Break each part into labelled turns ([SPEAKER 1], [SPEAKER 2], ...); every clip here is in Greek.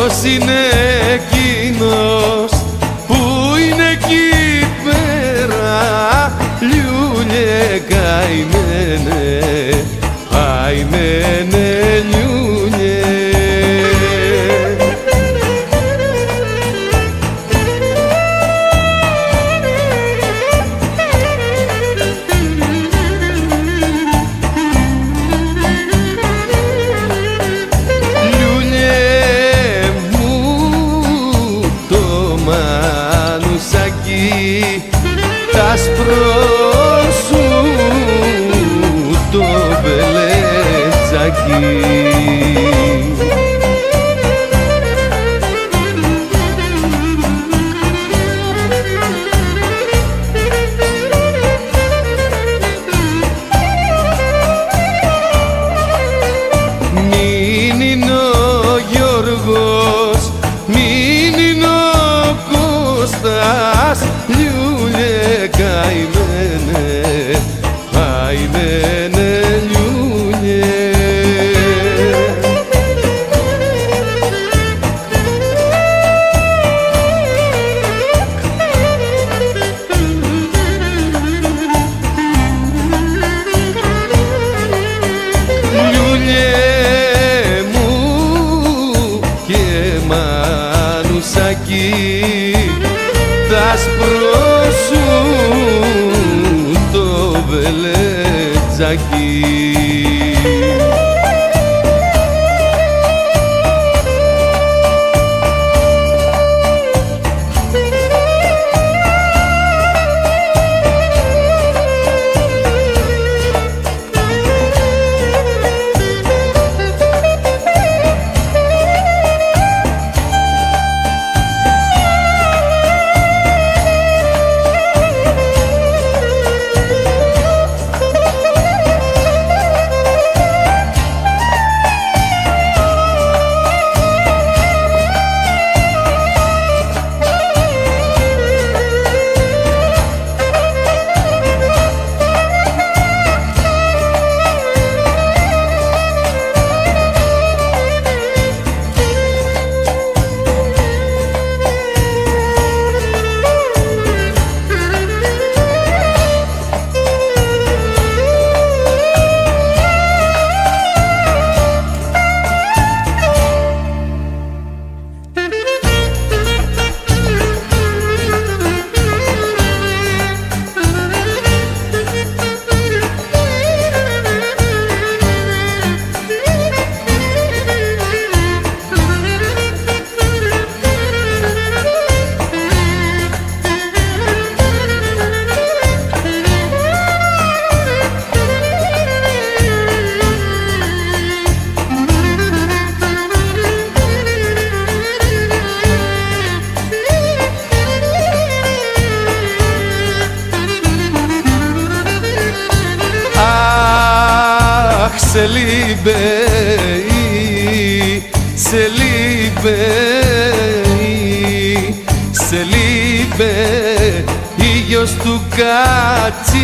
[SPEAKER 1] ποιος είναι εκείνος που είναι εκεί πέρα, λιούνιε καημένε, καημένε λιούνιε. Άσπρο σου το μπελετζάκι. Μην είναι ο Γιώργος, μην είναι ο Κώστας, λιούνιε καημένε, καημένε λιούνιε. Λιούνιε μου και μανουσάκι, τ' άσπρο σου το βελετζάκι. Σε λιμπέει, σε λιμπέει, σε λιμπέει, γιος του Κατσιμπέει,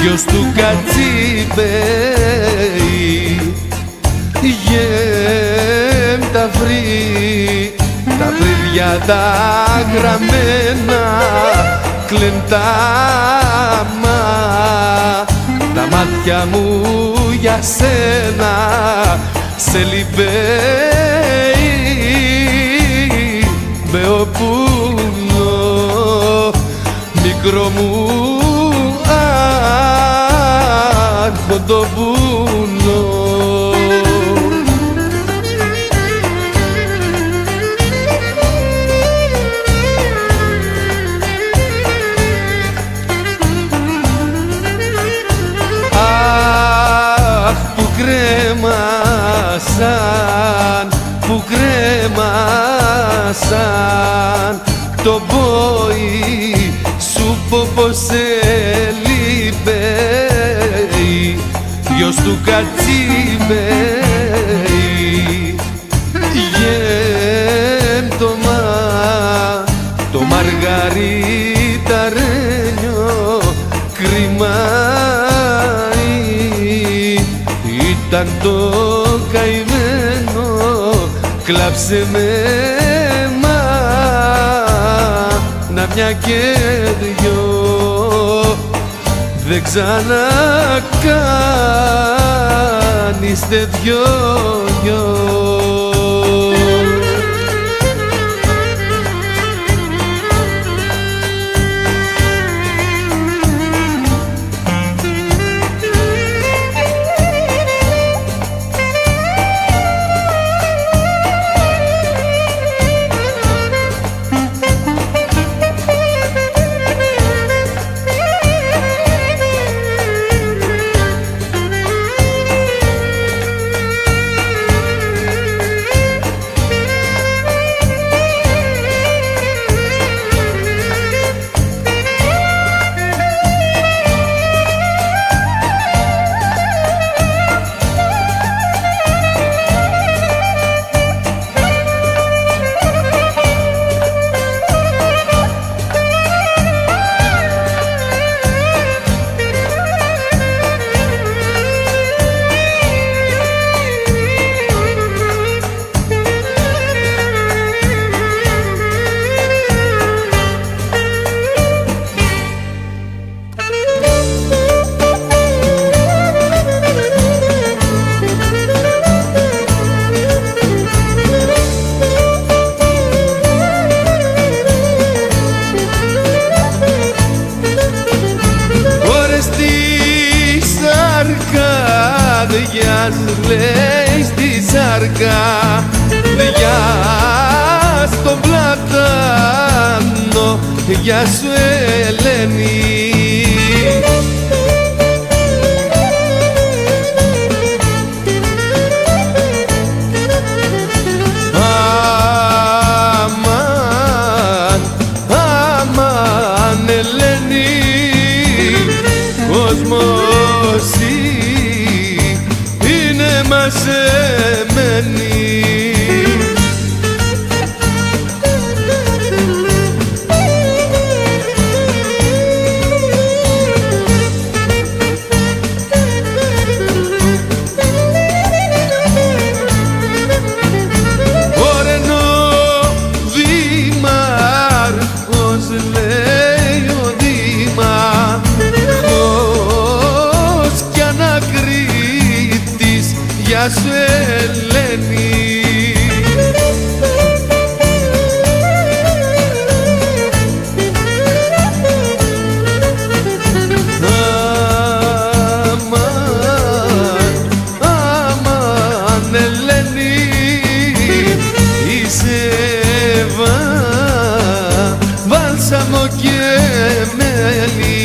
[SPEAKER 1] γιος του Κατσιμπέει. Γεμ τα βρει, τα βρύδια τα γραμμένα, κλεντάμα τα μάτια μου για σένα, σε λιμπέει με οπούλο, μικρό μου αρχοντοπούλο. Που κρέμασαν το πόη σου, πως σε λιμπέει, γιος του Κατσιμπέει. Γεμ το μαργαριταρένιο κρυμάει, ήταν το καημένο, κλάψε με μάνα μια και δυο, δεν ξανακάνεις τέτοιο γιο. Λέει στη σάρκα διά στον πλατάνο, γεια σου Ελένη. Αμάν, αμάν Ελένη, κόσμος είναι μαζεμένοι. Ωρενό δήμαρχος λέει ο δήμαρχος κι ανακρίτης, γεια σου Ελένη. Αμάν, αμάν Ελένη, είσαι βάλσαμο και μέλι.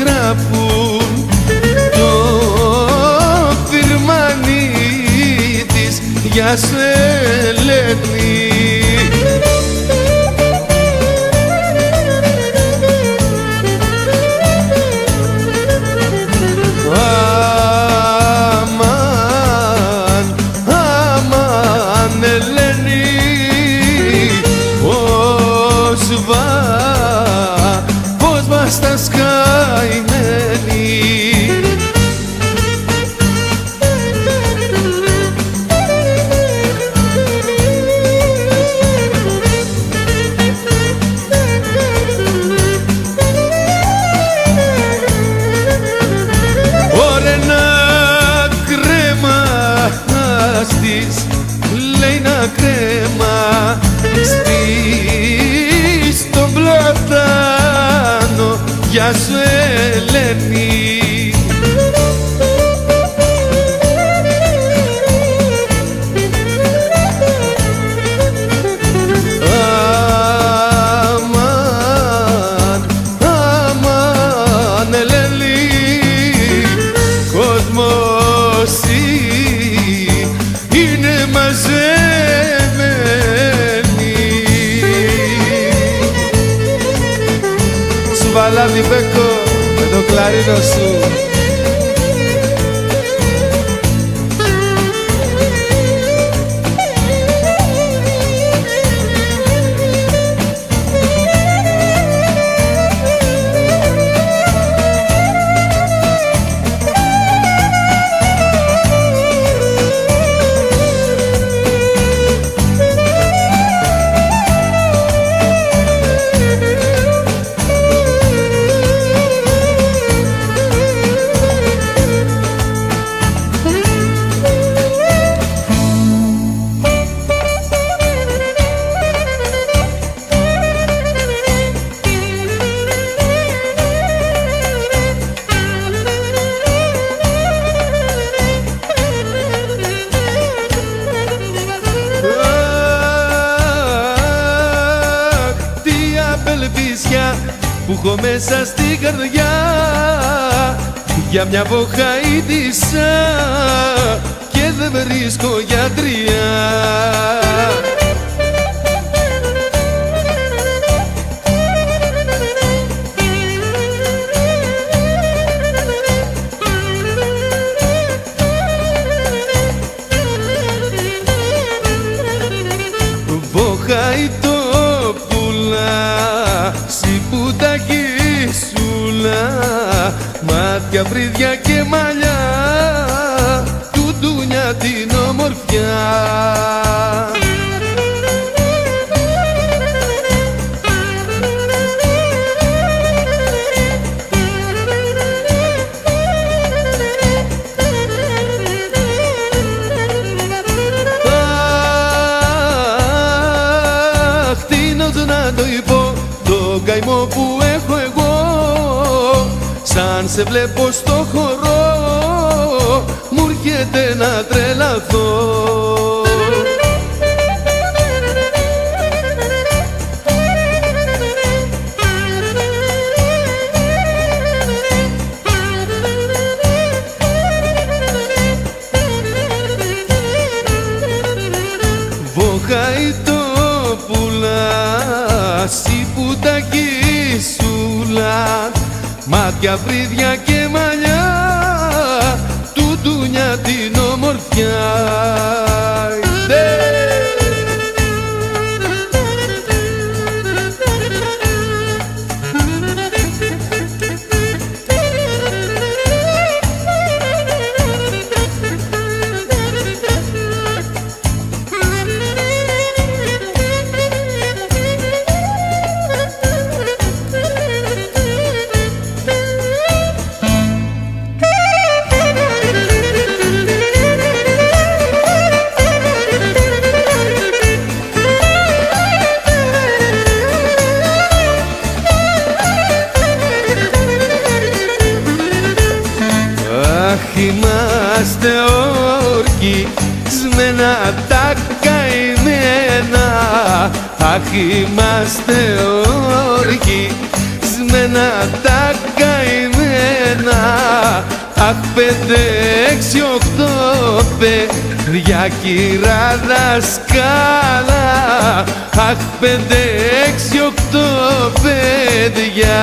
[SPEAKER 1] Γράφουν το φιρμανί της, γεια σου Ελένη. Αμάν, αμάν Ελένη, πώς μας τα σκαημένοι. Ωρε να κρέμαστης, λέει να κρέμαστης στον πλατάνο, γεια σου Ελένη. Αμάν, αμάν Ελένη, κόσμος είναι μαζεμένοι. Σου βαλάδι Μπέκο. με το κλαρίνο σου. Που έχω μέσα στην καρδιά για μια βοχαΐτισσα και δεν βρίσκω γιατριά. Μάτια, βρύδια και μαλλιά, του ντούνια την ομορφιά. Αχ, τι να το πω, το καημό που έχω εγώ. Σαν σε βλέπω στο χορό, μου έρχεται να τρελαθώ. Βοχαΐτοπουλα, σι που τα κισούλα, μάτια, βρύδια και μαλλιά, του ντούνια την ομορφιά. Είμαστε όρκοι σμένα τα καημένα. Αχ, είμαστε όρκοι σμένα τα καημένα. Αχ, 5, 6, 8 παιδιά κυρά δασκάλα. Αχ, 5, 6, 8 παιδιά.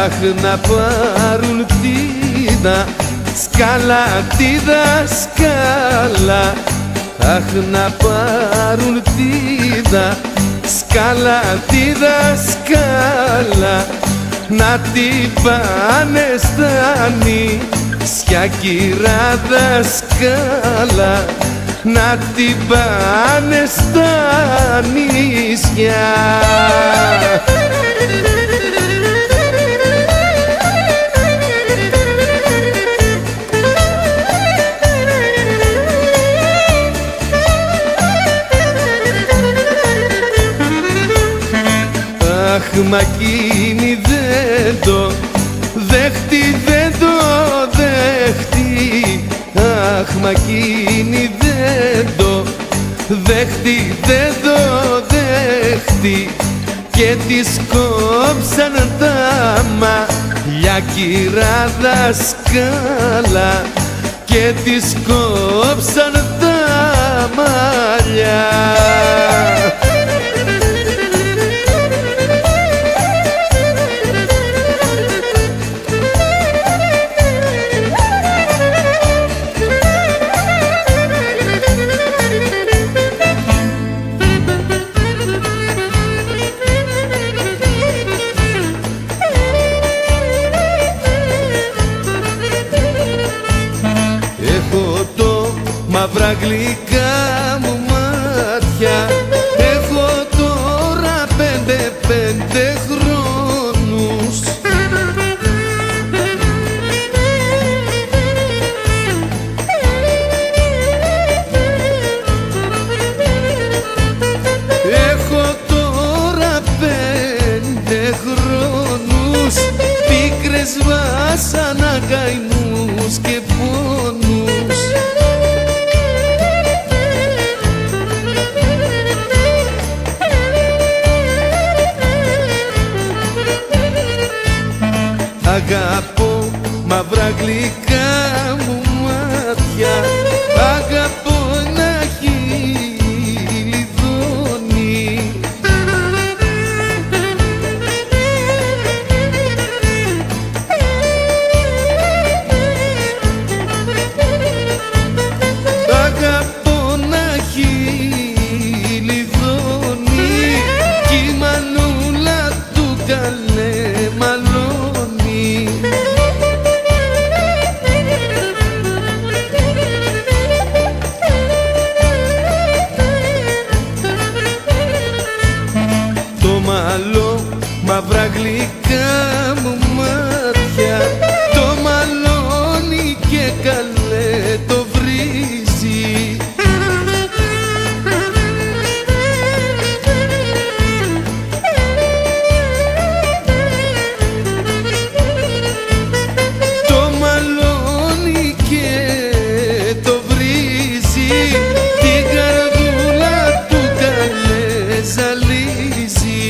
[SPEAKER 1] Αχ, να πάρουν τη δασκάλα, τη δασκάλα. Αχ, να πάρουν τη δασκάλα, τη δασκάλα. Να την πάνε στα νησιά, κυρά δασκάλα. Να την πάνε στα νησιά. Αχ, μα εκείνη δεν το δέχτη, δεν το δέχτη. Αχ, μα εκείνη δεν το δέχτη, δεν το δέχτη. Και της κόψαν τα μια κυρά δασκάλα και της κόψαν τα μαλλιά. Μαύρα γλυκά μου μάτια, έχω τώρα 5 χρόνους. Έχω τώρα 5 χρόνους, πίκρες βάσανα καημούς και πόνους. Αγαπώ μαύρα γλυκά μου μάτια, αγαπώ ένα χειλιδόνι. Αγαπώ ένα χειλιδόνι κι η μανούλα του καλέ μαλώνει. Το μαλλό μαύρα γλυκά μου μάτια, το μαλώνει και καλέ το βρίζει. Το μαλώνει και το βρίζει, την καρδούλα του καλέ ζαλίζει.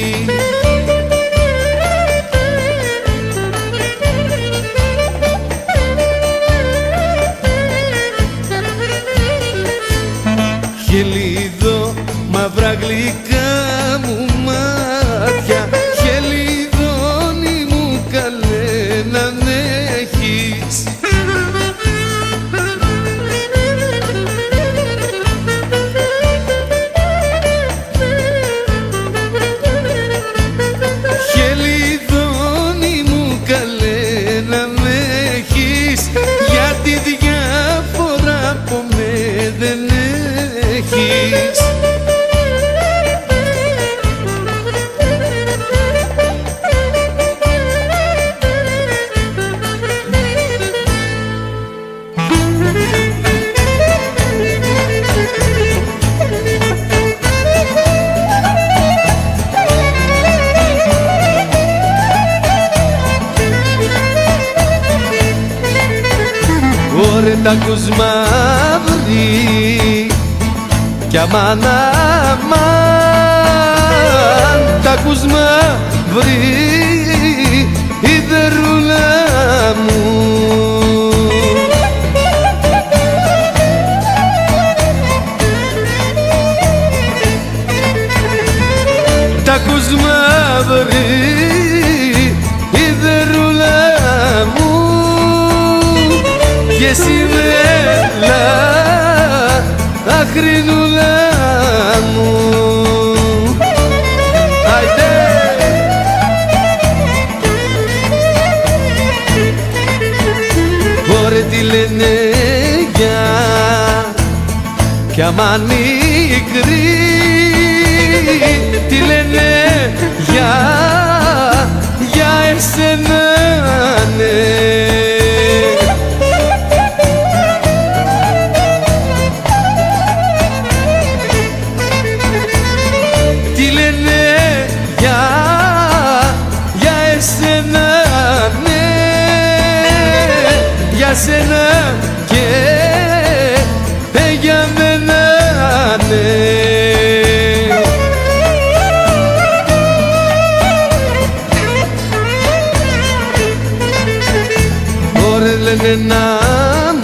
[SPEAKER 1] Χελίδο μαύρα γλυκά μου μάτια, χελιδόνι μου καλέ να έχεις. Χελιδόνι μου καλέ να έχεις, γιατί διάφορα από με δεν έχεις. Ωρε τα ακούς μαύρη κι αμάν τα ακούς μαύρη η δερούλα μου. Τα ακούς μαύρη η δερούλα μου και σημέλα αχρινούλα μου. Άιντε! Ωρε τι λένε για κι αμάν μικρή, τι λένε για εσένα ναι. Για σένα και για μένα ναι. λένε να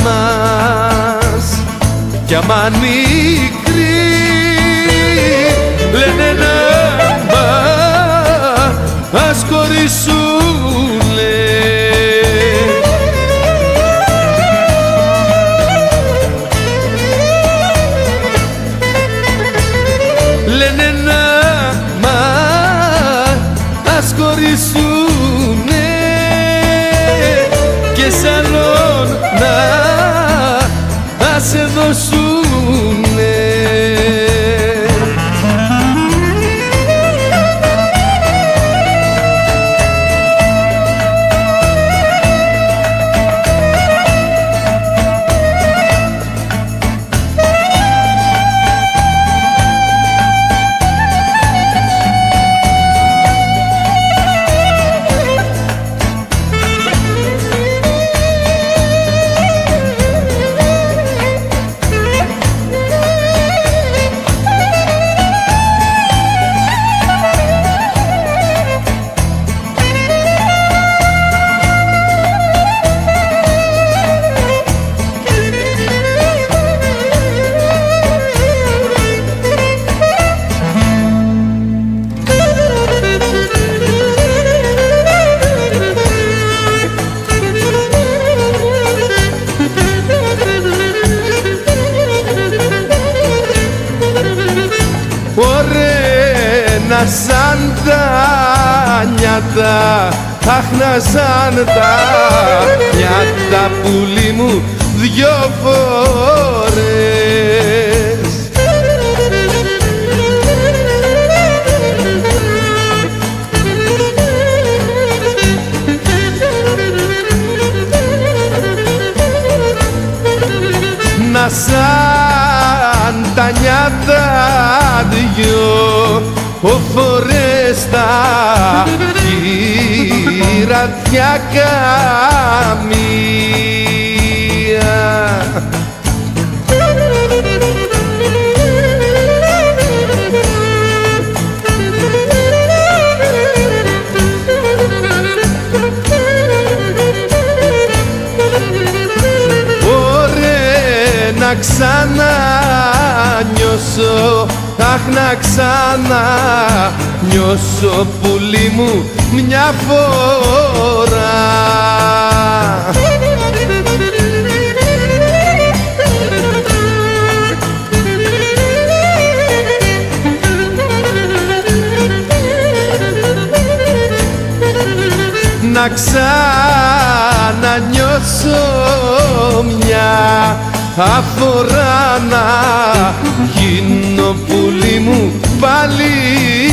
[SPEAKER 1] μας κι άμα μικρή λένε να μας χωρίσουνε. Λένε να μας χωρίσουνε και σ' άλλον να σε δώσουνε. Ωραία σαν τα νιάτα, αχ να σαν τα νιάτα πουλί μου δυο φορές. Να σαν τα νιάτα δυο φορές τα κυρατιά καμία. Ωραία να ξανανιώσω, αχ να ξανανιώσω πουλί μου μια φορά. Να ξανανιώσω μια αφορά, να γίνω πουλί μου παλικάρι.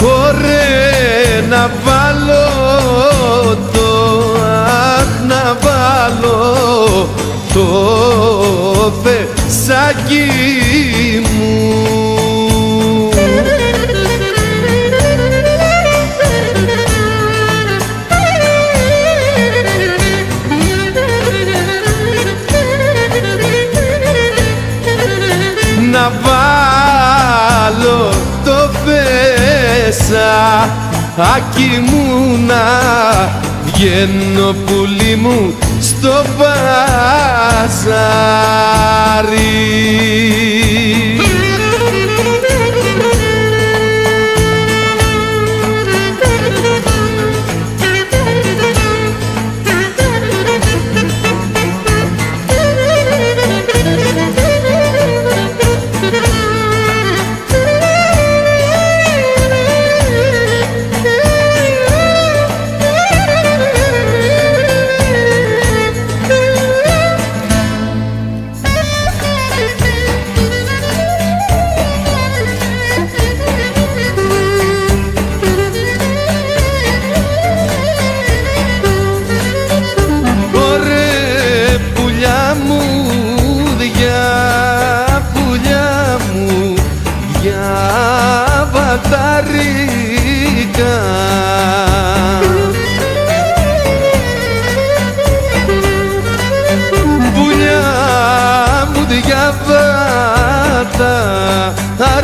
[SPEAKER 1] Ωραία να βάλω το, αχ να βάλω το φεσάκι μου. Να βάλω το φεσάκι μου, να βγαίνω πουλί μου στο παζάρι.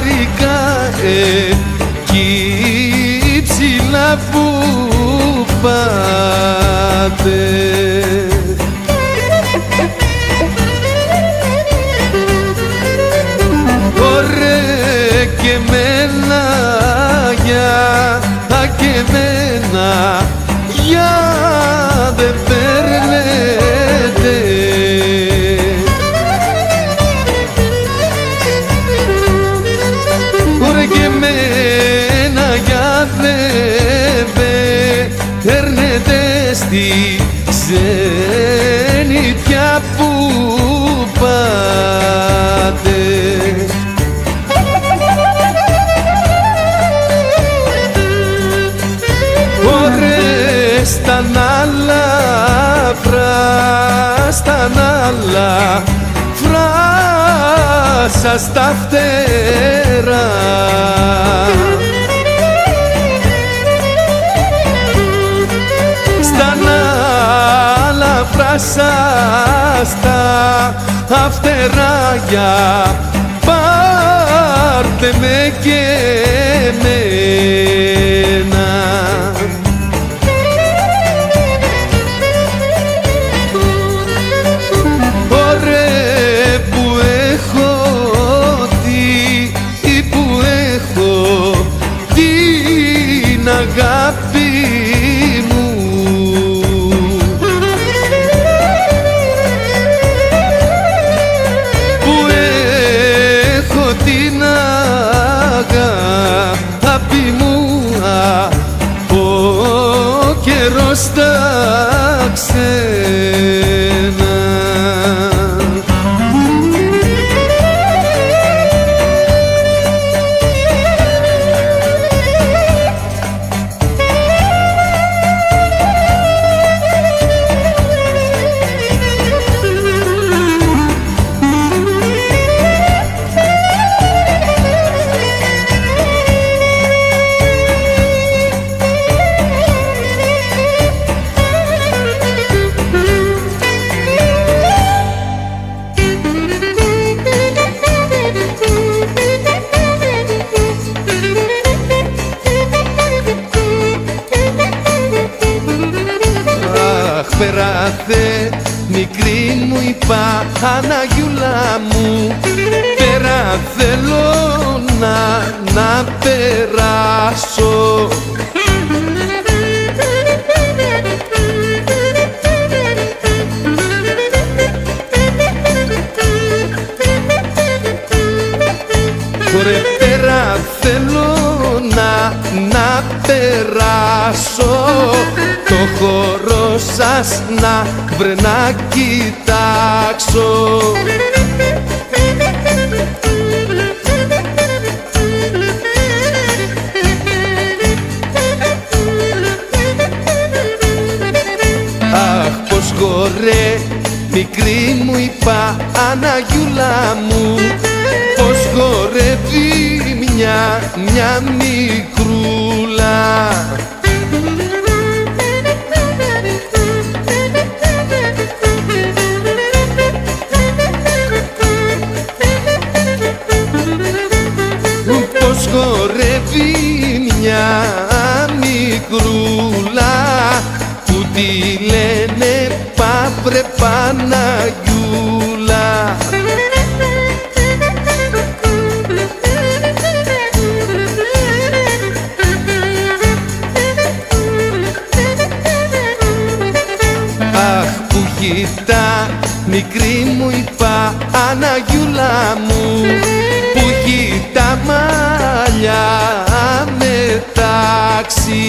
[SPEAKER 1] χαρικά κι ψηλά που πάτε. Ωραία και εμένα για και εμένα για δεν παίρνετε. Ωραία και εμένα για δεν παίρνετε στη ξενιτιά που πάτε. Σταν άλλα σταν άλλα φράσα στα φτερά. Σταν άλλα φράσα στα φτεράγια πάρτε με και εμένα. Αγάπη μου που έχω την αγάπη μου ο καιρός τα ξένα. Περάθε μικρή μου η Παναγιούλα μου, πέρα θέλω να περάσω. Ωραία πέρα θέλω να περάσω, το χώρο σας να βρε να κοιτάξω. Αχ πως χωρέ μικρή μου η Παναγιούλα μου, πως χορεύει μια μικρούλα. Πως χορεύει μια μικρούλα που τη λένε Παύρε Παναγιούλα. Αχ που κοιτά μικρή μου η Παναγιούλα μου, που έχει τα μαλλιά μετάξι.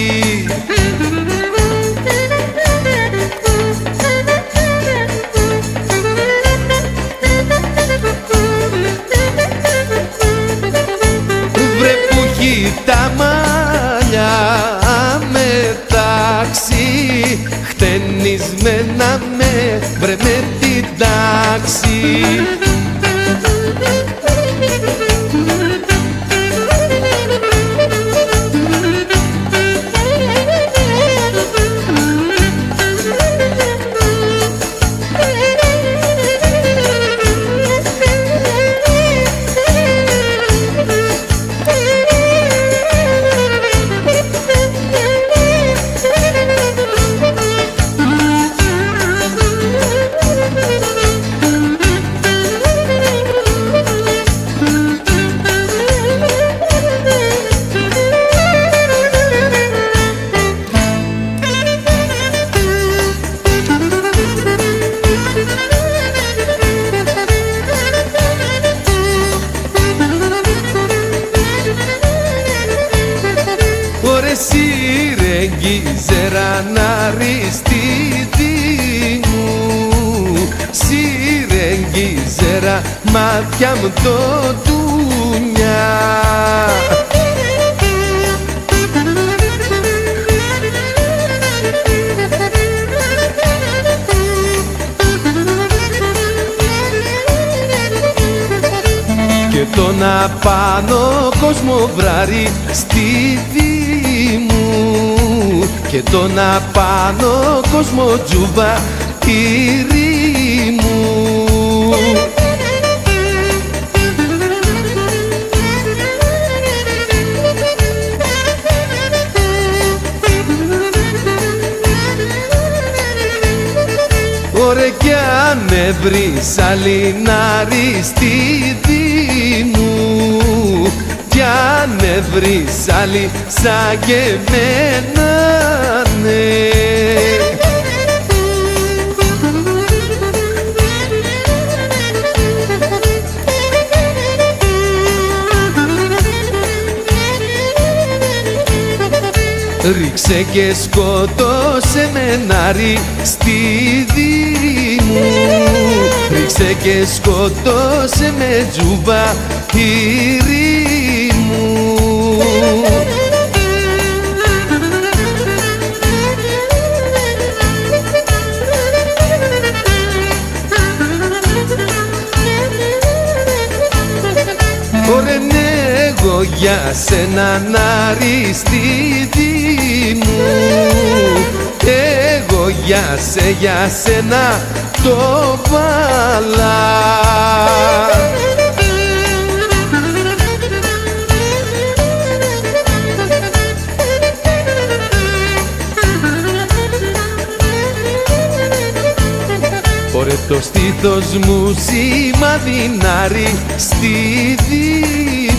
[SPEAKER 1] Βρε που έχει τα μαλλιά μετάξι, χτενισμένα βρε με την τάξη. Αριστίδη μου, σιρεγγίζερα μάτια μου το ντουνιά. Και τον απάνω κόσμο βράρει στη δι μου, και τον απάνω κόσμο τζούβα τυρί μου. Ωρε κι αν με βρεις αλληνάρι στη δι μου, κι αν με βρεις άλλη σαν και εμένα, ναι. Ρίξε και σκότωσε με νάρι στη δι μου, ρίξε και σκότωσε με τζούβα τυρί μου. Ωρε ναι, εγώ για σένα νάρι στη δι μου, εγώ για σένα το βάλα. Ωρε το στήθος μου σημαδινάρι στη δι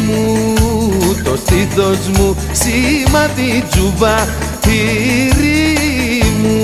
[SPEAKER 1] μου, το στήθος μου σημαδι τζούβα τυρί μου.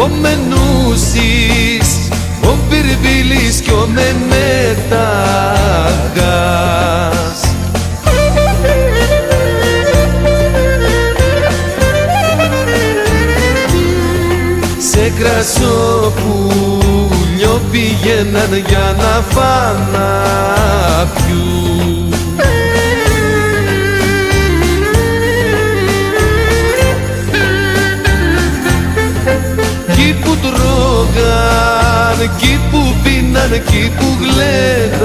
[SPEAKER 1] Ο Μενούσης, ο Πυρβίλης κι ο Μεμετάγας, σε κρασόπουλιο πήγαιναν για να φάνα πιούν. Κι που τρώγαν, κι που πίναν, κι που γλένταγαν,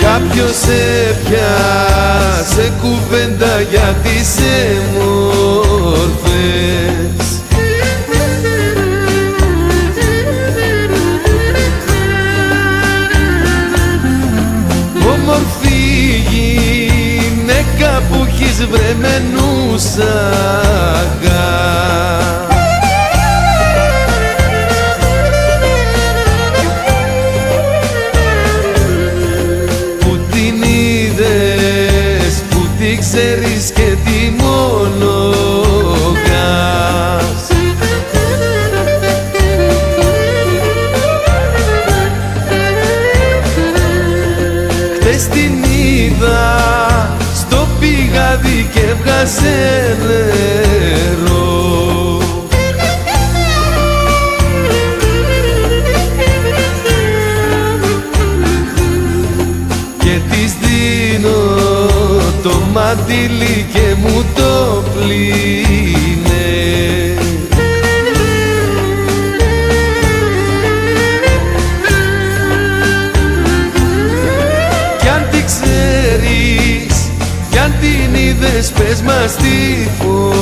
[SPEAKER 1] κάποιος έπιασε κουβέντα για τις έμορφες. Όμορφη γυναίκα που έχεις βρεμενούς αγάπη, που την είδες, που την ξέρεις και τι μονογάς. Χτες την είδα στο πηγάδι και έβγαζε νερό, και της δίνω το μαντίλι και μου το πλύνε. Κι αν την ξέρεις, κι αν την είδες, πες μας τι πω.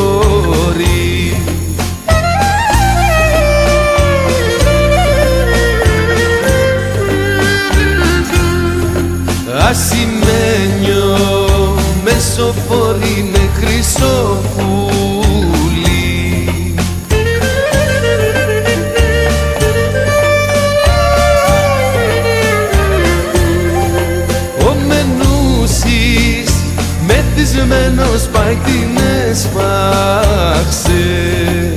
[SPEAKER 1] φώναξε.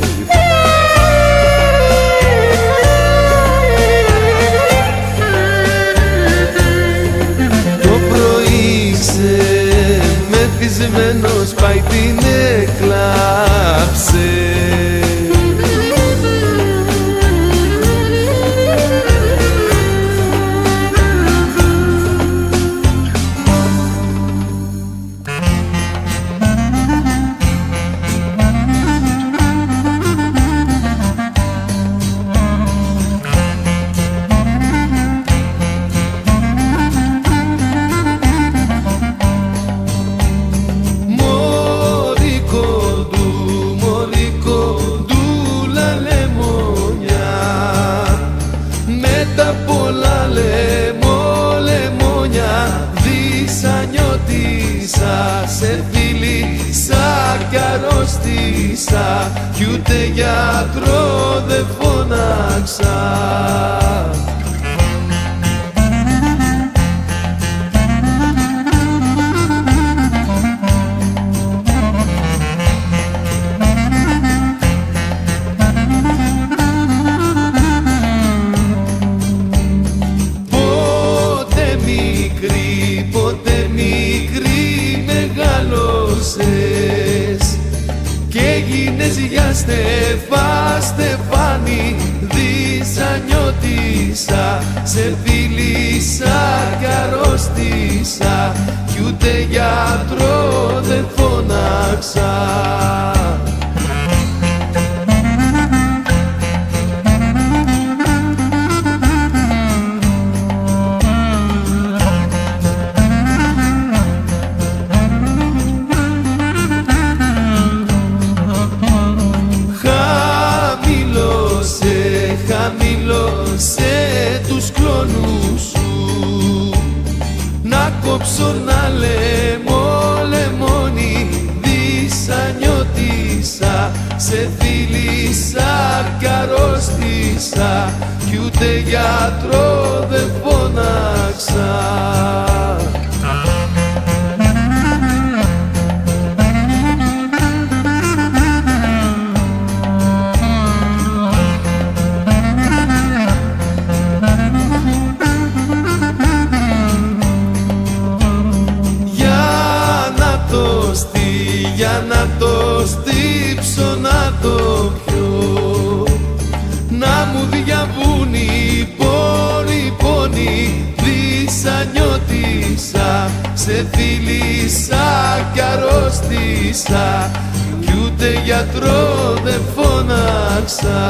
[SPEAKER 1] Το πρωί μεθυσμένος πάει την έκλαψε. Σε φίλησα κι αρρώστησα κι ούτε γιατρό δεν φώναξα. Πότε μικρή, πότε μικρή και έγινες για Στεφάνη δυσανιώτησα. Σε φίλησα κι αρρώστησα κι ούτε γιατρό δεν φώναξα. Χαμήλωσε τους κλόνους σου, να κόψω να λεμόνι δυσανιώτησα. Σε φίλησα κι αρρώστησα κι ούτε γιατρό δεν φώναξα. Για να το στύψω, να το πιω, να μου διαβούν οι πόνοι δυσανιώτησα. Σε φίλησα κι αρρώστησα κι ούτε γιατρό δεν φώναξα.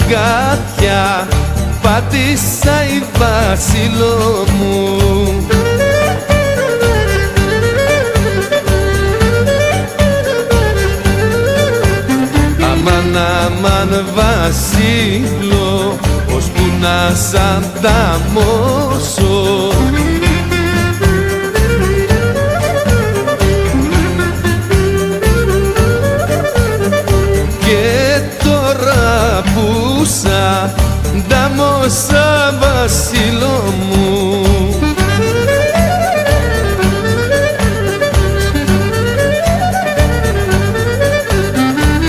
[SPEAKER 1] Αγκάθια πάτησα η Βασίλο μου, αμάν αμάν Βασίλο, ώσπου να σ' ανταμώσω. Και τώρα που σ' ανταμώσα Βασίλο μου,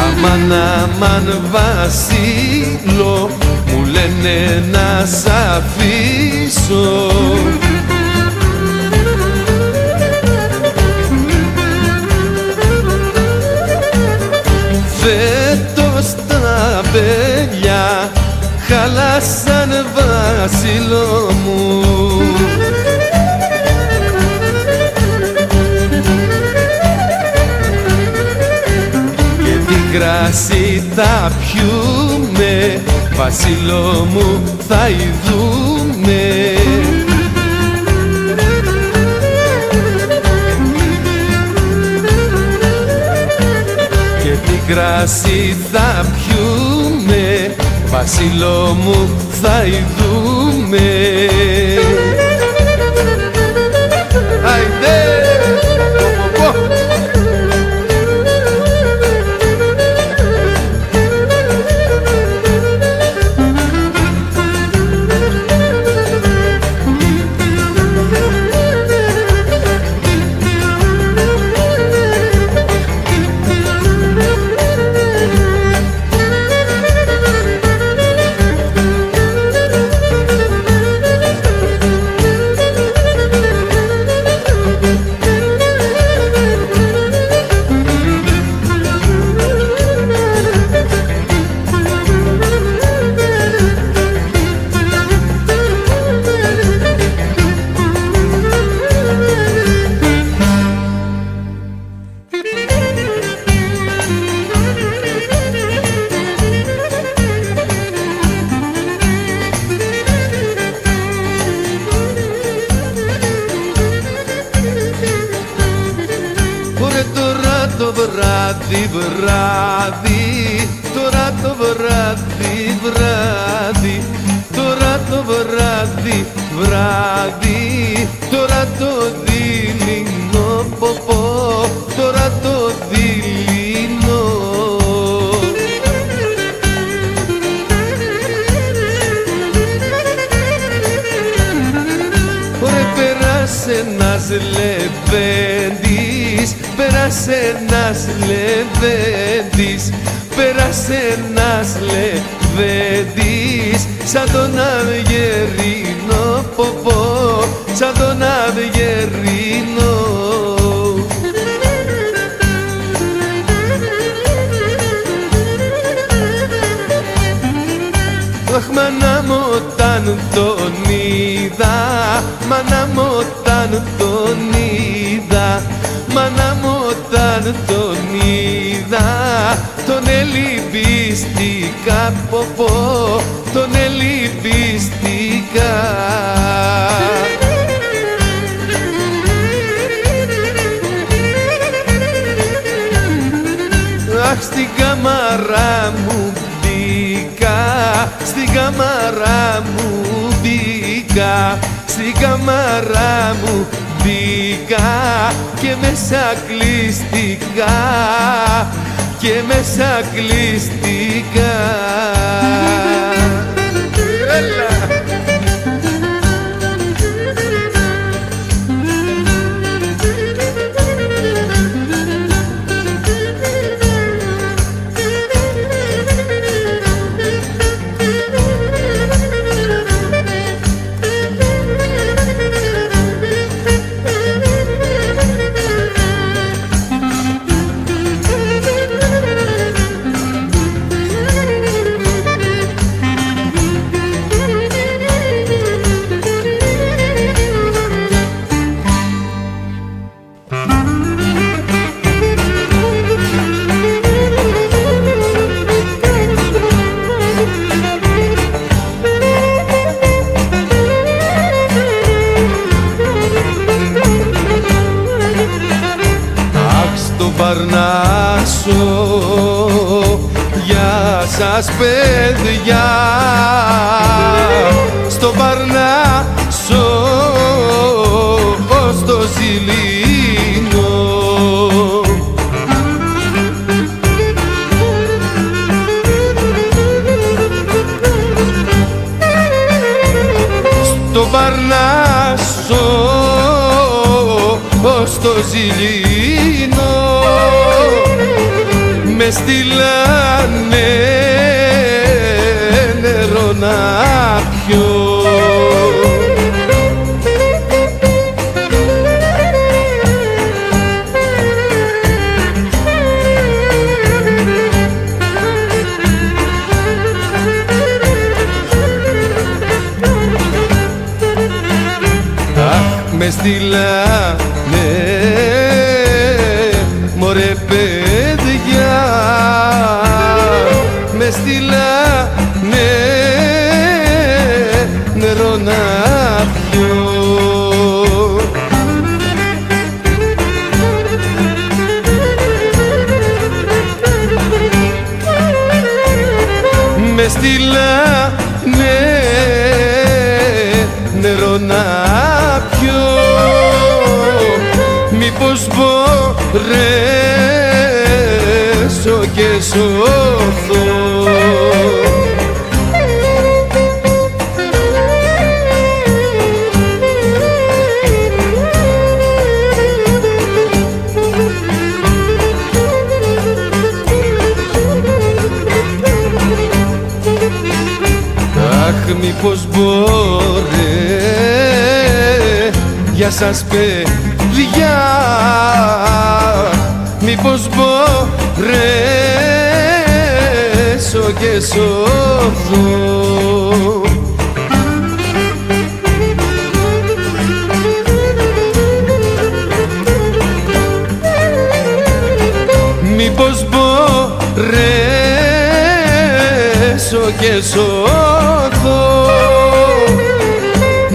[SPEAKER 1] αμάν αμάν Βασίλο, μου λένε να σ' αφήσω. Φέτος τα παιδιά χαλάσαν Βασίλο μου, και την κράση θα πιούμε, Βασίλο μου θα ειδούμε. κρασί θα πιούμε, Βασίλο μου θα ειδούμε. Άιντε!
[SPEAKER 2] το βράδυ, βράδυ, τώρα το βράδυ, βράδυ, τώρα το βράδυ, βράδυ, τώρα το δειλινό, ποπό, τώρα το δειλινό. Ωραία, πέρασε ένας λεβέντης, πέρασε ένας λεβέντης, πέρασε ένας λεβέντης, σαν τον Αυγερινό, ποπό, σαν τον Αυγερινό. Αχ, μάνα μου όταν τον είδα, μάνα μου όταν τον είδα, μάνα μου όταν τον είδα, τον ελπίστηκα, ποπό, τον ελπίστηκα. Αχ, στην καμαρά μου μπήκα, στην καμαρά μου μπήκα, στην καμαρά μου μπήκα και μέσα κλειστικά, και μέσα κλειστικά. Παρνάσσο, γεια σας παιδιά, στο Παρνάσσο, ως το Ζηλίνο. Στο Παρνάσσο, ως το Ζηλίνο, με στείλανε νερό να πιω. Αχ, με στείλανε μωρέ παιδιά, με στείλανε νερό να πιω. στείλα νερό να πιω, μήπως μπορέσω και σωθώ. Αχ, μήπως για σας παιδιά, μήπως μπορέσω και σωθώ. Μήπως μπορέσω και σωθώ,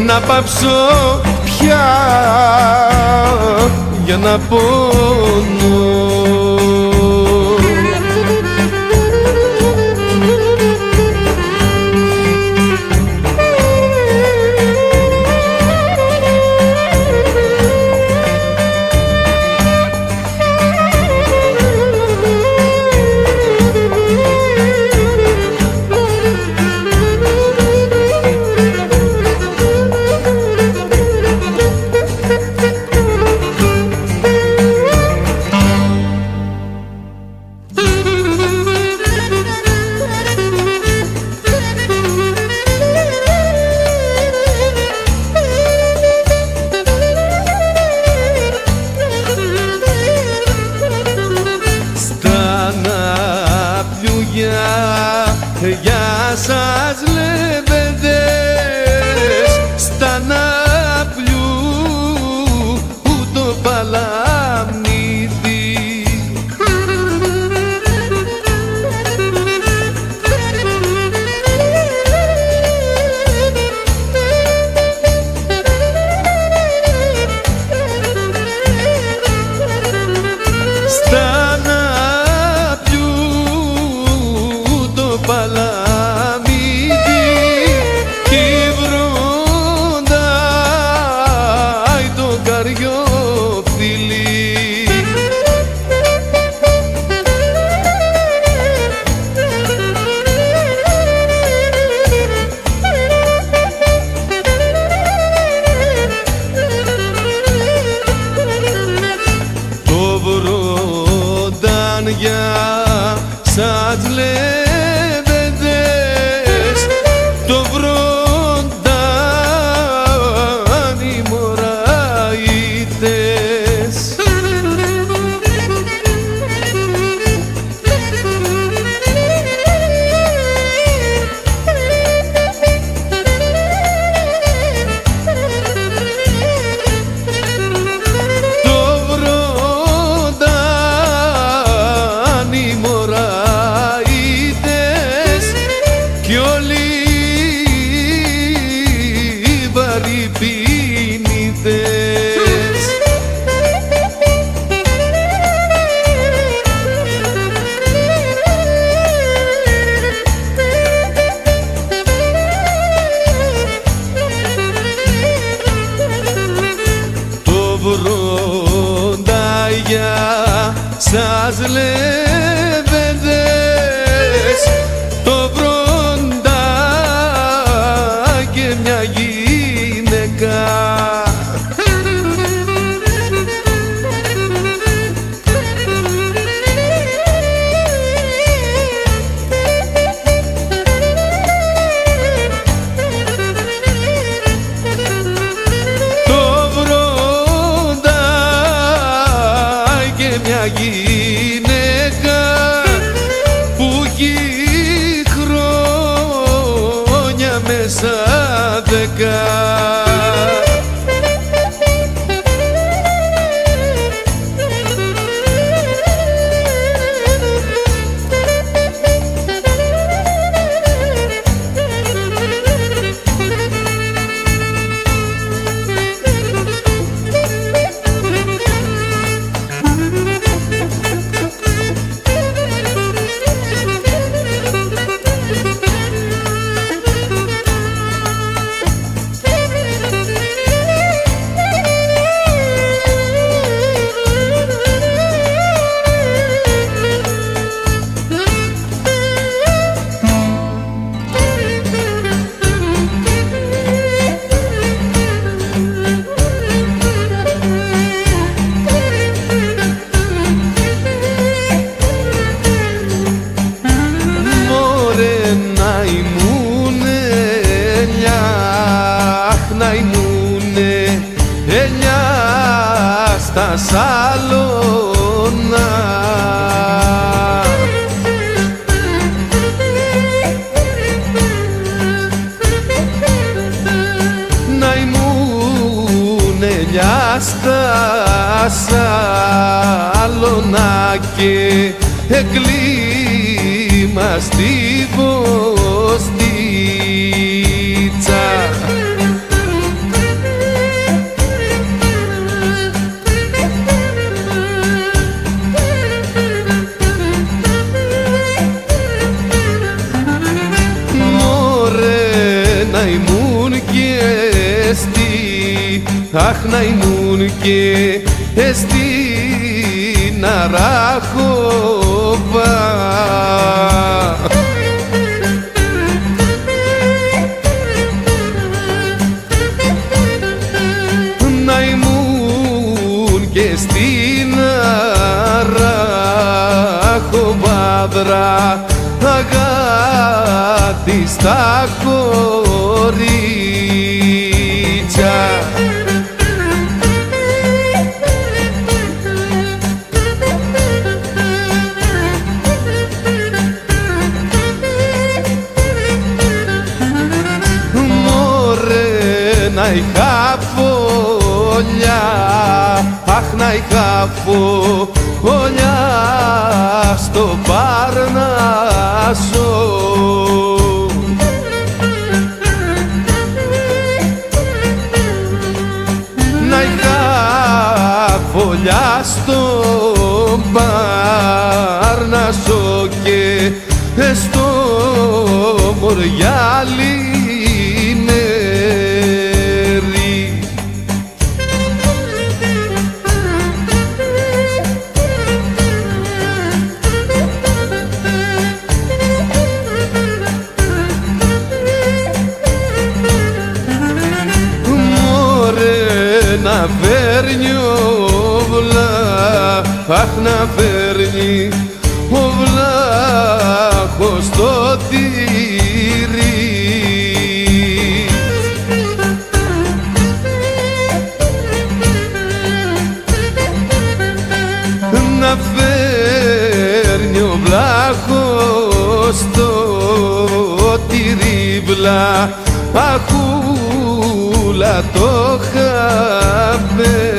[SPEAKER 2] να πάψω πια για να πονώ. Για σας λεβέντες στα ναυπλιού το παλαμνίδι, στα ναυπλιού το παλαμνίδι για σας λεβέντες, το βροντάν οι μωραϊτές. Κι όλοι οι βαρυπίνητες, το βρόντα για σας λεβέντες, το βρόντα και μια γυναίκα. Το βρόντα και μια γυναίκα που έχει χρόνια μέσα 10. στα σαλόνα. Να ήμουν ελιά στα σαλόνα και εγκλήμα στη βοστίτσα. Αχ, να ήμουν και στην Αράχοβα. Να ήμουν και στην Αράχοβα, αγάπη στα κορίτσια. Να είχα φωλιά, αχ, να είχα φωλιά στο Παρνάσο. Να είχα φωλιά στο Παρνάσο και στο Μοριάλι. Να φέρνει ο αχ, να φέρνει ο βλάχος το τυρί. Να φέρνει ο βλάχος το τυρί, βλάχουλα το χαμπέρι.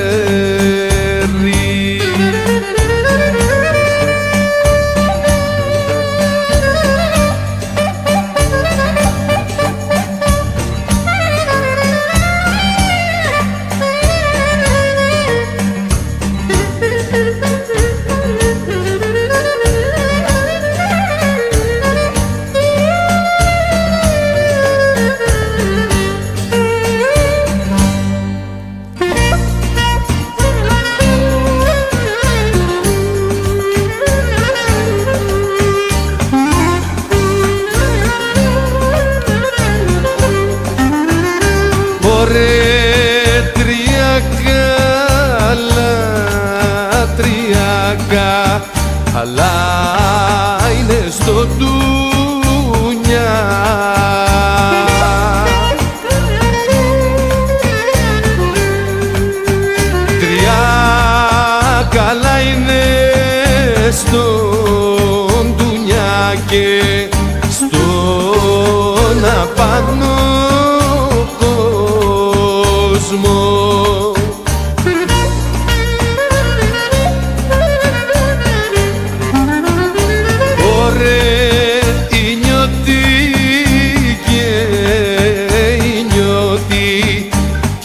[SPEAKER 2] Αλλά είναι στο ντουνιά. Τρία καλά είναι στον ντουνιά και στον απάνω κόσμο.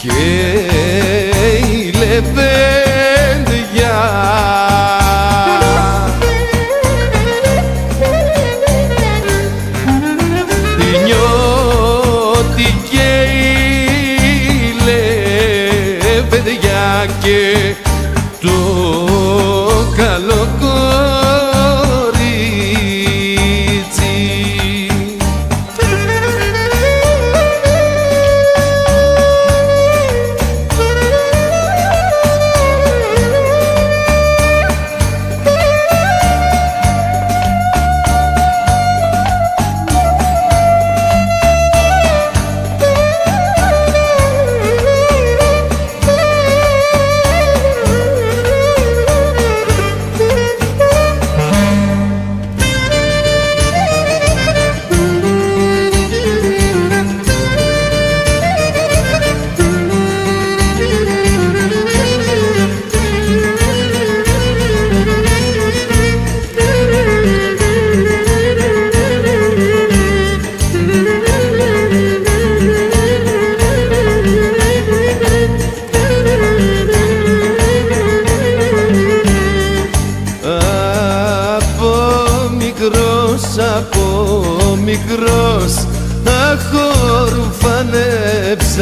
[SPEAKER 2] Και η λεβέντια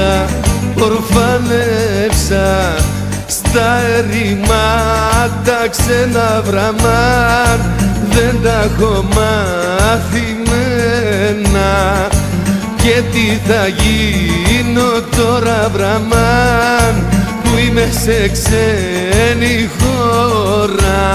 [SPEAKER 1] ορφάνευσα, ορφάνευσα στα ερημάτα ξένα βραμάν, δεν τα έχω μαθημένα. Και τι θα γίνω τώρα βραμάν, που είμαι σε ξένη χώρα.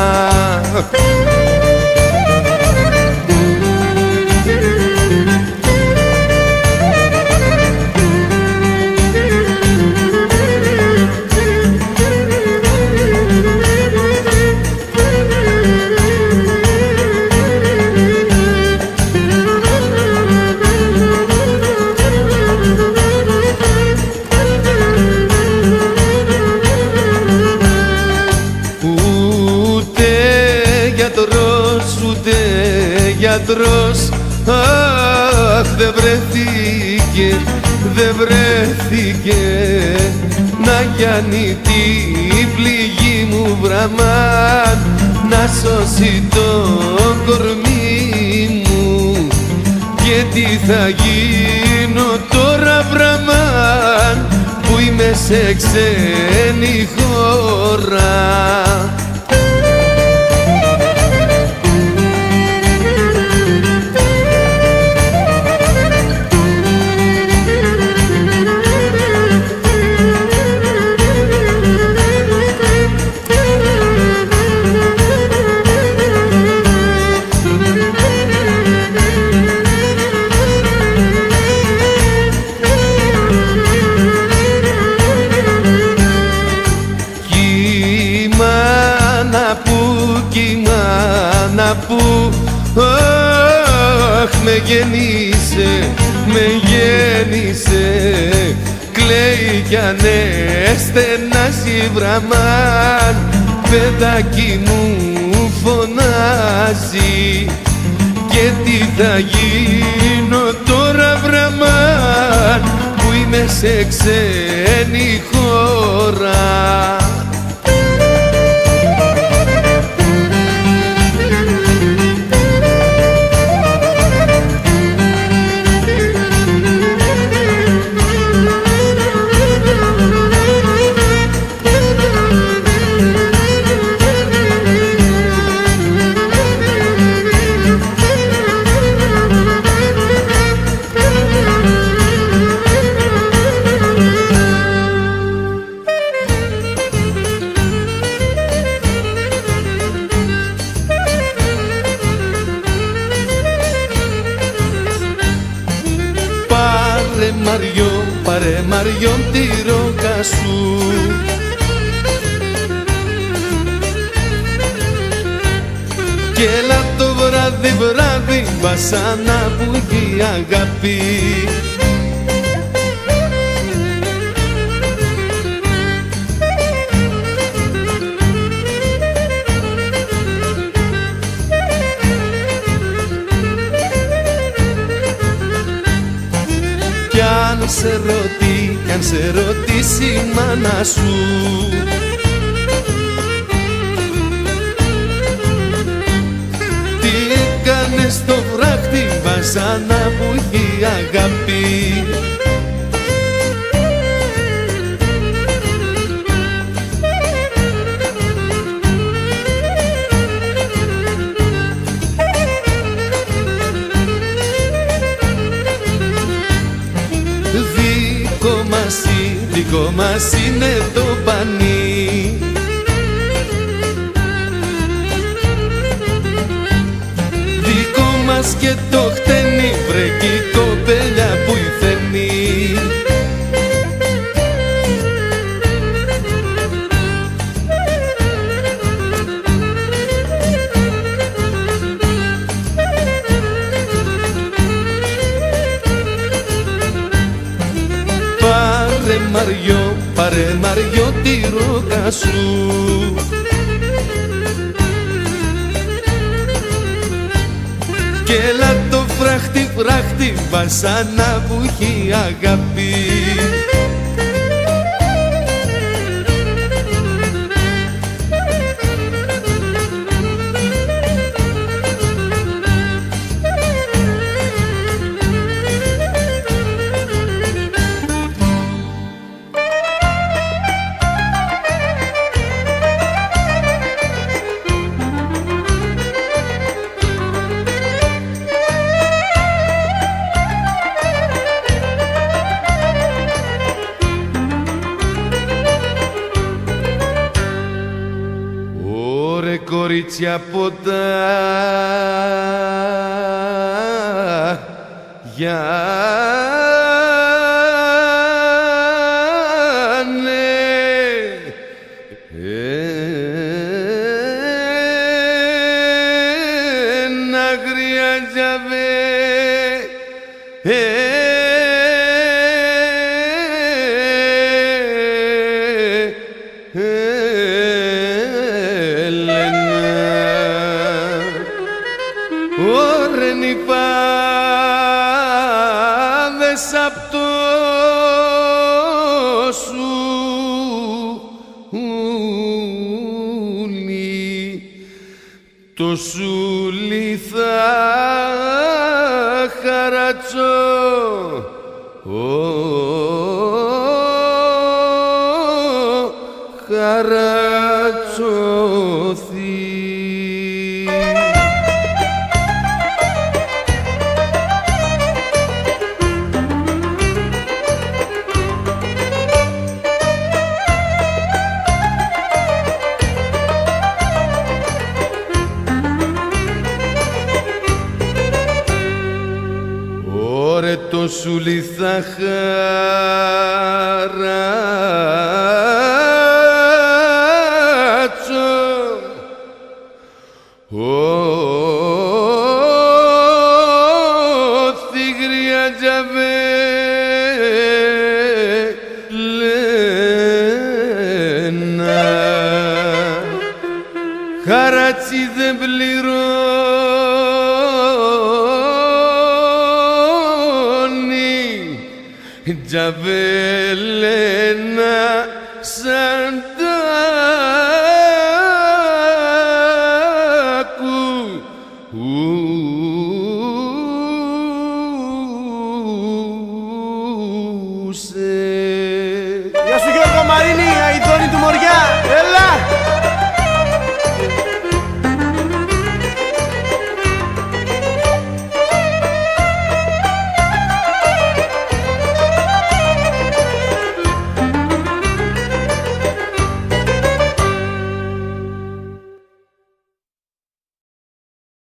[SPEAKER 1] Γιατρός, αχ, δεν βρέθηκε, δεν βρέθηκε να γιάνει την πληγή μου βραμάν, να σώσει το κορμί μου. Και τι θα γίνω τώρα βραμάν, που είμαι σε ξένη χώρα. Που αχ, με γέννησε, με γέννησε, κλαίει κι ανέστενάζει βραμάν, παιδάκι μου φωνάζει. Και τι θα γίνω τώρα βραμάν, που είμαι σε ξένη χώρα. Πάρε Μαριό τη ρόκα σου, κι έλα το βράδυ βράδυ βασάνα που έχει αγάπη. Κι αν σε ρωτήσει η μάνα σου, τι έκανες στο βράχτη βασάνα που έχει αγάπη. Δικό μας είναι το πανί, δικό μας και το χτένι, βρε κι η κοπέλια που ηθενεί. Πάρε Μαριό τη ρόκα σου, κι έλα το φράχτη φράχτη βασάνα που έχει αγάπη.
[SPEAKER 2] κορίτσια ποτά Ωρεν οι πάδες απ' το σούλι, το σούλι θα χαρατσώ, χαρατσωθεί. Ωρε το σούλι θα χαράτσω, θυγρία τζαβέλαινα, χαράτσι δεν πληρώνει, τζαβέλαινα σαν